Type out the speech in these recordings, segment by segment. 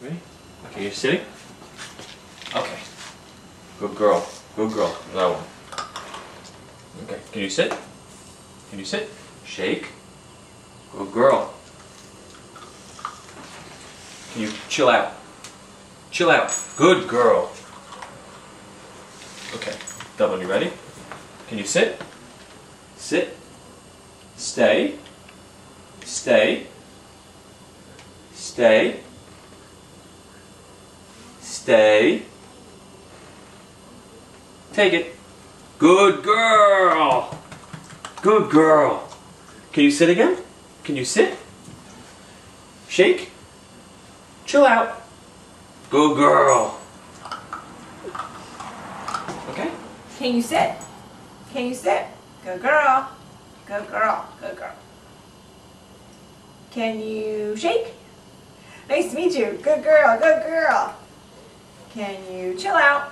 Ready? Okay, you're sitting? Okay. Good girl. Good girl. That one. Okay, can you sit? Can you sit? Shake. Good girl. Can you chill out? Chill out. Good girl. Okay, Dublin, you ready? Can you sit? Sit. Stay. Stay. Stay. Stay. Take it. Good girl. Good girl. Can you sit again? Can you sit? Shake. Chill out. Good girl. Okay? Can you sit? Can you sit? Good girl. Good girl. Good girl. Can you shake? Nice to meet you. Good girl. Good girl. Can you chill out?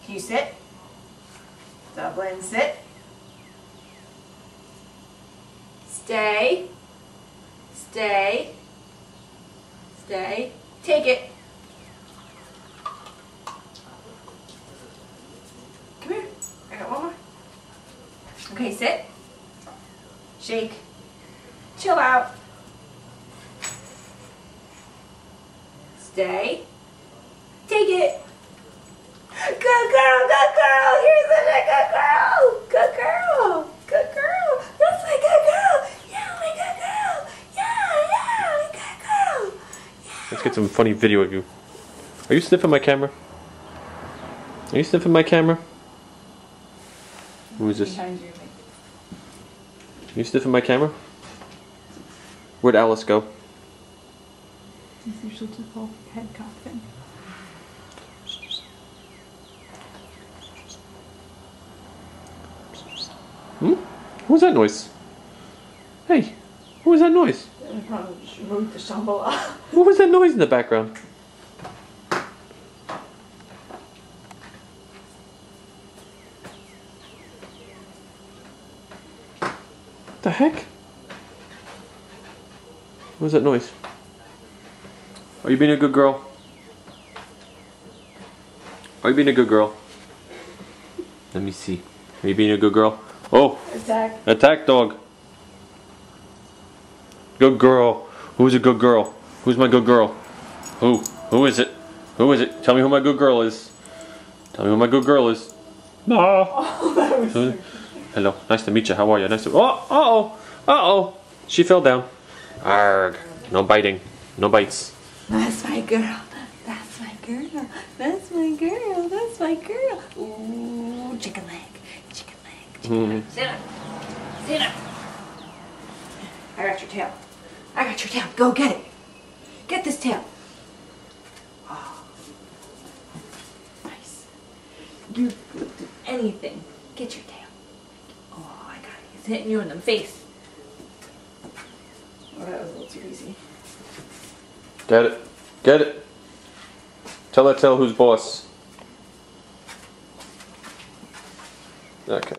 Can you sit? Dublin, sit. Stay. Stay. Stay. Take it. Come here. I got one more. Okay, sit. Shake. Chill out. Stay. Take it. Good girl, good girl. Here's a good girl. Good girl. Good girl. That's my good girl. Yeah, my good girl. Yeah, my good girl. Yeah. Let's get some funny video of you. Are you sniffing my camera? Are you sniffing my camera? Who is this? Behind you. You sniffing my camera? Where'd Alice go? This is usually to pull head cock thing. Hmm? What was that noise? Hey, what was that noise? I probably just moved the Shambhala. What was that noise in the background? The heck? What was that noise? Are you being a good girl? Are you being a good girl? Let me see. Are you being a good girl? Oh! Attack. Attack dog! Good girl. Who's a good girl? Who's my good girl? Who? Who is it? Who is it? Tell me who my good girl is. Tell me who my good girl is. No. Oh, that was Hello. Nice to meet you. How are you? Nice to. Oh! Uh-oh! Uh-oh! She fell down. Arg. No biting. No bites. That's my girl. That's my girl. That's my girl. That's my girl. Ooh, chicken leg. Chicken leg. Chicken leg. Sit up. Sit up. I got your tail. I got your tail. Go get it. Get this tail. Oh. Nice. You could do anything. Get your tail. Oh, I got it. He's hitting you in the face. Oh, that was a little too easy. Get it. Get it. Tell that tail who's boss. Okay.